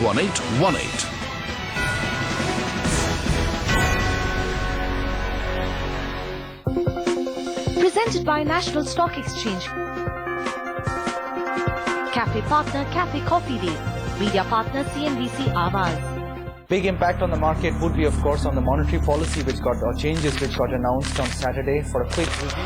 1818. Presented by National Stock Exchange. Cafe partner Cafe Coffee Day. Media partner CNBC Awaaz. Big impact on the market would be, of course, on the monetary policy changes which got announced on Saturday. For a quick review.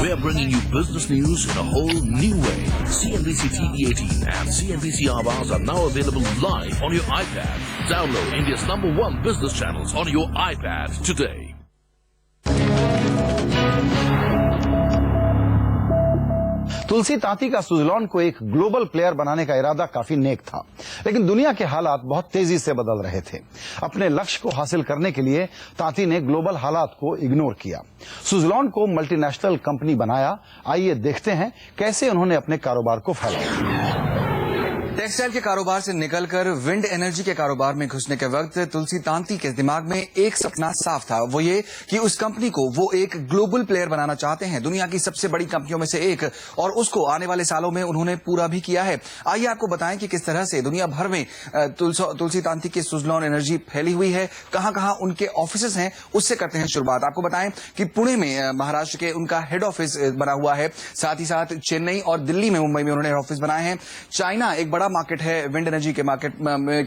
We're bringing you business news in a whole new way. CNBC TV 18 and CNBC Awaaz are now available live on your iPad. Download India's #1 business channels on your iPad today. तुलसी तांती का सुज़लॉन को एक global player बनाने का इरादा काफी नेक था, लेकिन दुनिया के हालात बहुत तेजी से बदल रहे थे। अपने लक्ष्य को हासिल करने के लिए तांती ने ग्लोबल हालात को इग्नोर किया, सुज़लॉन को मल्टीनेशनल कंपनी बनाया। आइए देखते हैं कैसे उन्होंने अपने कारोबार को फैलाया। टेक्सटाइल के कारोबार से निकलकर विंड एनर्जी के कारोबार में घुसने के वक्त तुलसी तांती के दिमाग में एक सपना साफ था, वो ये कि उस कंपनी को वो एक ग्लोबल प्लेयर बनाना चाहते हैं, दुनिया की सबसे बड़ी कंपनियों में से एक, और उसको आने वाले सालों में उन्होंने पूरा भी किया है। आइए आपको बताएं कि किस तरह से दुनिया भर में तुलसी तांती की सुज़लॉन एनर्जी फैली हुई है, कहां कहां उनके ऑफिस हैं, उससे करते हैं शुरुआत। आपको बताएं कि पुणे में महाराष्ट्र के उनका हेड ऑफिस बना हुआ है, साथ ही साथ चेन्नई और दिल्ली में, मुंबई में उन्होंने ऑफिस बनाए हैं। चाइना एक बड़ा मार्केट है विंड एनर्जी के मार्केट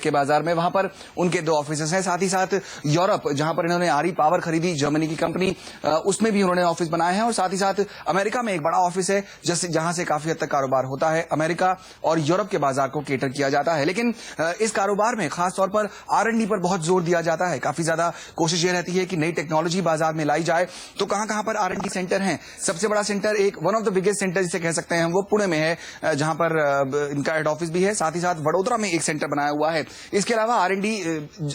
के बाजार में, वहां पर उनके 2 ऑफिस हैं। साथ ही साथ यूरोप, जहां पर इन्होंने आरी पावर खरीदी, जर्मनी की कंपनी, उसमें भी उन्होंने ऑफिस बनाए हैं। और साथ ही साथ अमेरिका में एक बड़ा ऑफिस है जहां से काफी हद तक कारोबार होता है। अमेरिका और यूरोप के बाजार को केटर किया जाता है, लेकिन इस कारोबार में खासतौर पर R&D पर बहुत जोर दिया जाता है। काफी ज्यादा कोशिश यह रहती है कि नई टेक्नोलॉजी बाजार में लाई जाए। तो कहां कहां पर R&D सेंटर हैं? सबसे बड़ा सेंटर, एक one of the biggest centre जिसे कह सकते हैं, वो पुणे में है, जहां पर इनका हेड ऑफिस भी है। साथ ही साथ वडोदरा में एक सेंटर बनाया हुआ है। इसके अलावा R&D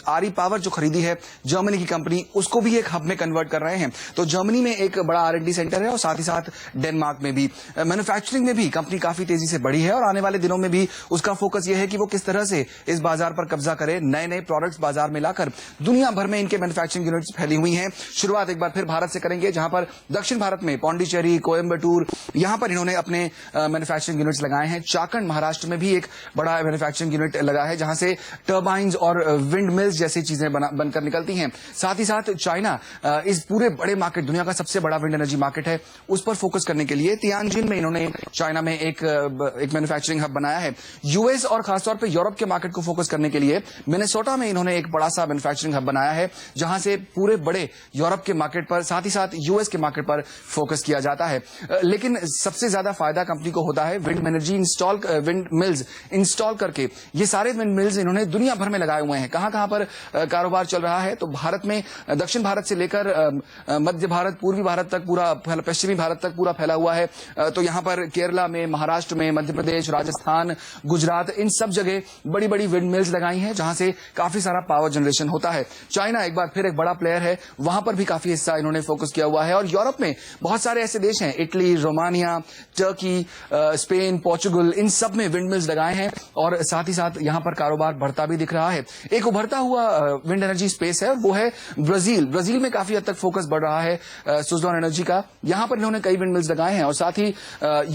आरी पावर जो खरीदी है जर्मनी की कंपनी, उसको भी एक हब में कन्वर्ट कर रहे हैं। तो जर्मनी में एक बड़ा R&D सेंटर है और साथ ही साथ डेनमार्क में भी। मैन्युफैक्चरिंग में भी कंपनी काफी तेजी से बढ़ी है और आने वाले दिनों में भी उसका फोकस यह है कि वो किस तरह से इस बाजार पर कब्जा करे, नए नए प्रोडक्ट्स बाजार में लाकर। दुनिया भर में इनके मैन्युफैक्चरिंग यूनिट्स फैली हुई हैं। शुरुआत एक बार फिर भारत से करेंगे, जहां पर दक्षिण भारत में पौंडीचेरी, कोयम्बटूर, यहां पर इन्होंने अपने मैन्युफैक्चरिंग यूनिट्स लगाए हैं। चाकंड महाराष्ट्र में भी एक बड़ा मैन्युफैक्चरिंग यूनिट लगा है, जहां से टर्बाइंस और विंड मिल्स जैसी चीजें बनकर निकलती हैं। साथ ही साथ चाइना इस पूरे बड़े मार्केट, दुनिया का सबसे बड़ा विंड एनर्जी मार्केट है, उस पर फोकस करने के लिए तियानजिन में इन्होंने चाइना में एक मैन्युफैक्चरिंग हब बनाया है। यूएस और खासतौर पर यूरोप के मार्केट को फोकस करने के लिए मिनेसोटा में इन्होंने एक बड़ा सा मैन्युफैक्चरिंग हब बनाया है, जहां से पूरे बड़े यूरोप के मार्केट पर, साथ ही साथ यूएस के मार्केट पर फोकस किया जाता है। लेकिन सबसे ज्यादा फायदा कंपनी को होता है विंड मिल्स इंस्टॉल करके। ये सारे विंड मिल्स इन्होंने दुनिया भर में लगाए हुए हैं। कहां कहां पर कारोबार चल रहा है? तो भारत में, दक्षिण भारत से लेकर मध्य भारत, पूर्वी भारत तक, पूरा पश्चिमी भारत तक पूरा फैला हुआ है। तो यहां पर केरला में, महाराष्ट्र में, मध्य प्रदेश, राजस्थान, गुजरात, इन सब जगह बड़ी बड़ी विंड मिल्स लगाई हैं, जहां से काफी सारा पावर जनरेशन होता है। चाइना एक बार फिर एक बड़ा प्लेयर है, वहां पर भी काफी हिस्सा इन्होंने फोकस किया हुआ है। और यूरोप में बहुत सारे ऐसे देश हैं, Italy, Romania, Turkey, Spain, Portugal, इन सब में विंड मिल्स लगाए हैं और साथ ही साथ यहां पर कारोबार बढ़ता भी दिख रहा है। एक उभरता हुआ विंड एनर्जी स्पेस है, वो है ब्राजील। ब्राजील में काफी हद तक फोकस बढ़ रहा है सुज़लॉन एनर्जी का। यहां पर इन्होंने कई विंड मिल्स लगाए हैं और साथ ही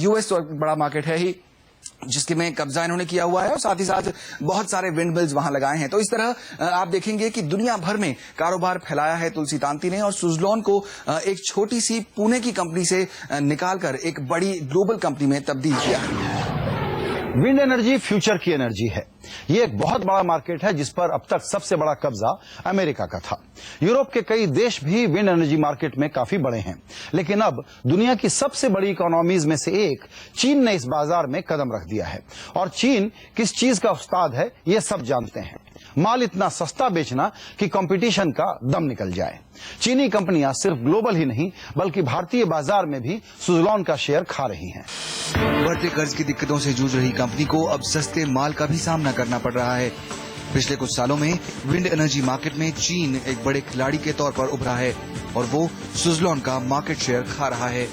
यूएस तो बड़ा मार्केट है ही, जिसके में कब्जा इन्होंने किया हुआ है, और साथ ही साथ बहुत सारे विंड मिल्स वहां लगाए हैं। तो इस तरह आप देखेंगे कि दुनिया भर में कारोबार फैलाया है तुलसी तांती ने, और सुज़लॉन को एक छोटी सी पुणे की कंपनी से निकालकर एक बड़ी ग्लोबल कंपनी में तब्दील किया है। विंड एनर्जी फ्यूचर की एनर्जी है। ये एक बहुत बड़ा मार्केट है, जिस पर अब तक सबसे बड़ा कब्जा अमेरिका का था। यूरोप के कई देश भी विंड एनर्जी मार्केट में काफी बड़े हैं, लेकिन अब दुनिया की सबसे बड़ी इकोनॉमीज में से एक चीन ने इस बाजार में कदम रख दिया है। और चीन किस चीज का उस्ताद है, ये सब जानते हैं। माल इतना सस्ता बेचना कि कंपटीशन का दम निकल जाए। चीनी कंपनियां सिर्फ ग्लोबल ही नहीं, बल्कि भारतीय बाजार में भी सुज़लॉन का शेयर खा रही हैं। बढ़ते कर्ज की दिक्कतों से जूझ रही कंपनी को अब सस्ते माल का भी सामना करना पड़ रहा है। पिछले कुछ सालों में विंड एनर्जी मार्केट में चीन एक बड़े खिलाड़ी के तौर पर उभरा है और वो सुज़लॉन का मार्केट शेयर खा रहा है।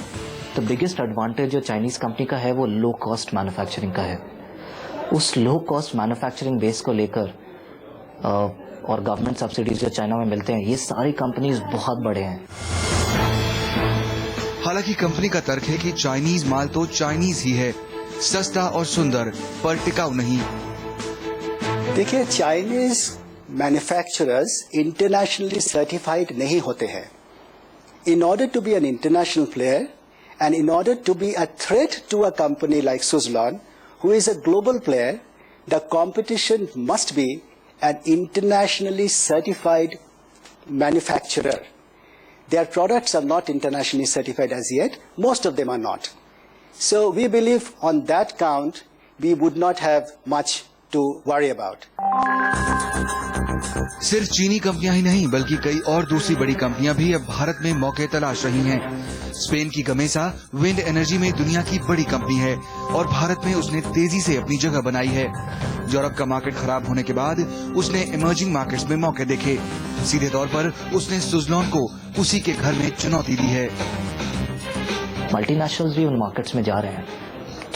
तो बिगेस्ट एडवांटेज जो चाइनीज कंपनी का है वो लो कॉस्ट मैन्युफैक्चरिंग का है। उस लो कॉस्ट मैन्युफैक्चरिंग बेस को लेकर और गवर्नमेंट सब्सिडीज जो चाइना में मिलते हैं, ये सारी कंपनीज बहुत बड़े हैं। हालांकि कंपनी का तर्क है कि चाइनीज माल तो चाइनीज ही है, सस्ता और सुंदर पर टिकाऊ नहीं। देखिए, चाइनीज मैन्युफैक्चरर्स इंटरनेशनली सर्टिफाइड नहीं होते हैं। In order to be an international player and in order to be a threat to a company like Suzlon, who is a global player, the competition must be an internationally certified manufacturer. Their products are not internationally certified as yet. Most of them are not. So we believe on that count, we would not have much to worry about. सिर्फ चीनी कंपनियां ही नहीं बल्कि कई और दूसरी बड़ी कंपनियां भी अब भारत में मौके तलाश रही हैं। स्पेन की गमेसा विंड एनर्जी में दुनिया की बड़ी कंपनी है और भारत में उसने तेजी से अपनी जगह बनाई है। यूरोप का मार्केट खराब होने के बाद उसने इमर्जिंग मार्केट्स में मौके देखे। सीधे तौर पर उसने सुजलॉन को उसी के घर में चुनौती दी है। मल्टीनेशनल्स भी उन मार्केट्स में जा रहे हैं,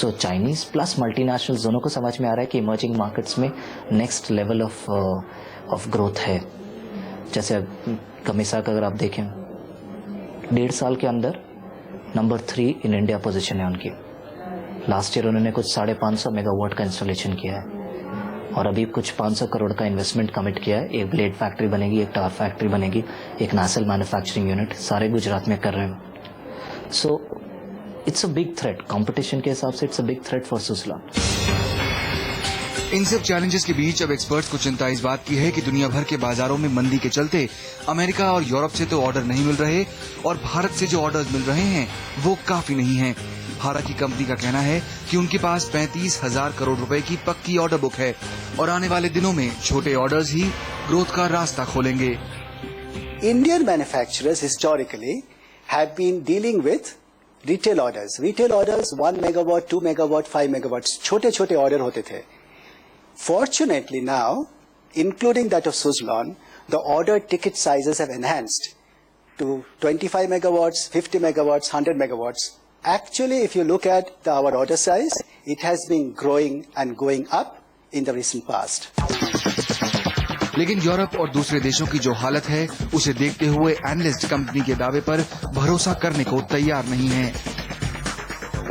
तो चाइनीज प्लस मल्टीनेशनल्स दोनों को समझ में आ रहा है कि इमर्जिंग मार्केट्स में नेक्स्ट लेवल ऑफ ग्रोथ है। जैसे गमेसा का अगर आप देखें, 1.5 साल के अंदर नंबर 3 इन इंडिया पोजीशन है उनकी। लास्ट ईयर उन्होंने कुछ 550 मेगावाट का इंस्टॉलेशन किया है और अभी कुछ 500 करोड़ का इन्वेस्टमेंट कमिट किया है। एक ब्लेड फैक्ट्री बनेगी, एक टायर फैक्ट्री बनेगी, एक नासेल मैन्युफैक्चरिंग यूनिट, सारे गुजरात में कर रहे हैं। So it's a big threat, competition के हिसाब से it's a big threat for Suzlon. इन सब चैलेंजेस के बीच अब एक्सपर्ट्स को चिंता इस बात की है कि दुनिया भर के बाजारों में मंदी के चलते अमेरिका और यूरोप से तो ऑर्डर नहीं मिल रहे और भारत से जो ऑर्डर्स मिल रहे हैं वो काफी नहीं हैं। हालांकि कंपनी का कहना है कि उनके पास 35,000 करोड़ रुपए की पक्की ऑर्डर बुक है और आने वाले दिनों में छोटे ऑर्डर्स ही ग्रोथ का रास्ता खोलेंगे। Indian manufacturers historically have been dealing with retail orders. Retail orders 1 megawatt, 2 megawatt, 5 megawatts, छोटे-छोटे ऑर्डर होते थे। Fortunately now, including that of Suzlon, the order ticket sizes have enhanced to 25 megawatts, 50 megawatts, 100 megawatts. Actually, if you look at our order size, it has been growing and going up in the recent past. लेकिन Europe और दूसरे देशों की जो हालत है उसे देखते हुए एनालिस्ट कंपनी के दावे पर भरोसा करने को तैयार नहीं है।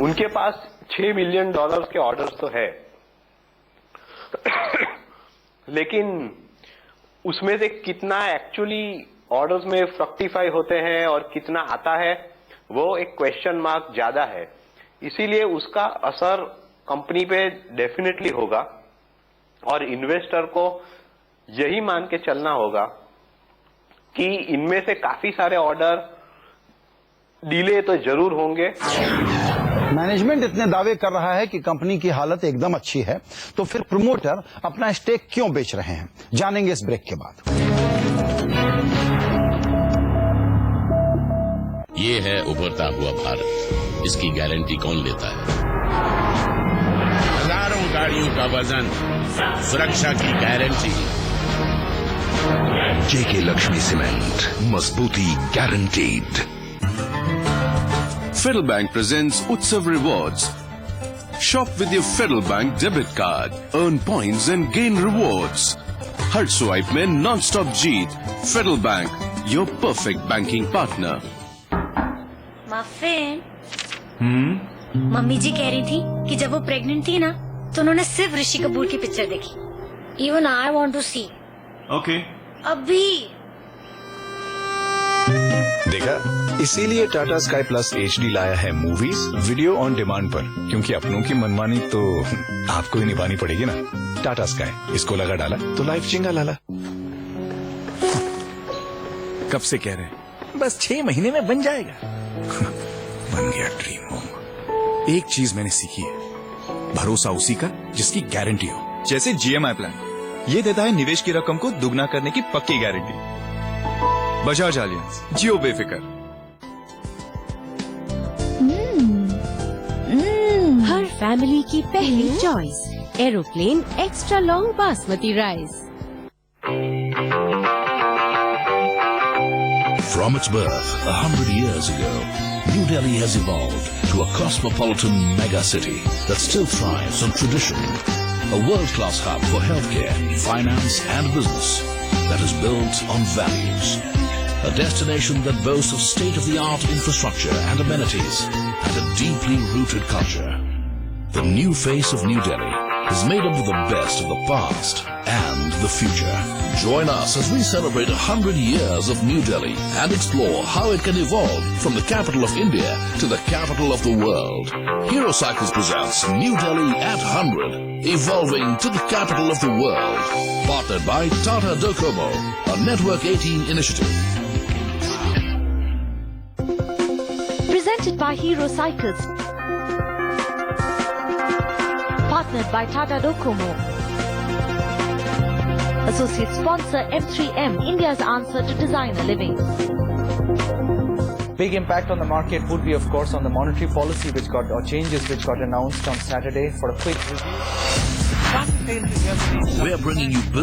उनके पास $6 मिलियन के ऑर्डर्स तो है लेकिन उसमें से कितना एक्चुअली ऑर्डर्स में फ्रक्टिफाई होते हैं और कितना आता है वो एक क्वेश्चन मार्क ज्यादा है। इसीलिए उसका असर कंपनी पे डेफिनेटली होगा और इन्वेस्टर को यही मान के चलना होगा कि इनमें से काफी सारे ऑर्डर डिले तो जरूर होंगे। मैनेजमेंट इतने दावे कर रहा है कि कंपनी की हालत एकदम अच्छी है, तो फिर प्रमोटर अपना स्टेक क्यों बेच रहे हैं? जानेंगे इस ब्रेक के बाद। ये है उभरता हुआ भारत, इसकी गारंटी कौन लेता है? हजारों गाड़ियों का वजन, सुरक्षा की गारंटी। JK Lakshmi Cement, मजबूती guaranteed. Federal Bank presents Utsav Rewards. Shop with your Federal Bank debit card, earn points and gain rewards. हर स्वाइप में non-stop जीत. Federal Bank, your perfect banking partner. Muffin, mummy जी कह रही थी कि जब वो प्रेग्नेंट थी ना तो उन्होंने सिर्फ ऋषि कपूर की पिक्चर देखी। Even I want to see. Okay. अभी देखा, इसीलिए टाटा स्काई प्लस HD लाया है मूवीज वीडियो ऑन डिमांड पर, क्योंकि अपनों की मनमानी तो आपको ही निभानी पड़ेगी ना। टाटा स्काई, इसको लगा डाला तो लाइफ चिंगा लाला। कब से कह रहे हैं, बस 6 महीने में बन जाएगा। बन गया ड्रीम होम। एक चीज मैंने सीखी है, भरोसा उसी का जिसकी गारंटी हो। जैसे GMI प्लान, ये देता है निवेश की रकम को दुगना करने की पक्की गारंटी। बजाज एलियंस, जियो बेफिक्र। हर फैमिली की पहली choice, aeroplane extra long basmati rice. From its birth 100 years ago, New Delhi has evolved to a cosmopolitan megacity that still thrives on tradition. A world-class hub for healthcare, finance and business that is built on values. A destination that boasts of state-of-the-art infrastructure and amenities and a deeply rooted culture. The new face of New Delhi is made up of the best of the past and the future. Join us as we celebrate 100 years of New Delhi and explore how it can evolve from the capital of India to the capital of the world. Hero Cycles presents New Delhi at 100, evolving to the capital of the world. Partnered by Tata Docomo, a Network 18 initiative. Presented by Hero Cycles. Partnered by Tata Docomo. Associate sponsor M3M, India's answer to designer living. Big impact on the market would be, of course, on the monetary policy or changes which got announced on Saturday. For a quick review. We're bringing you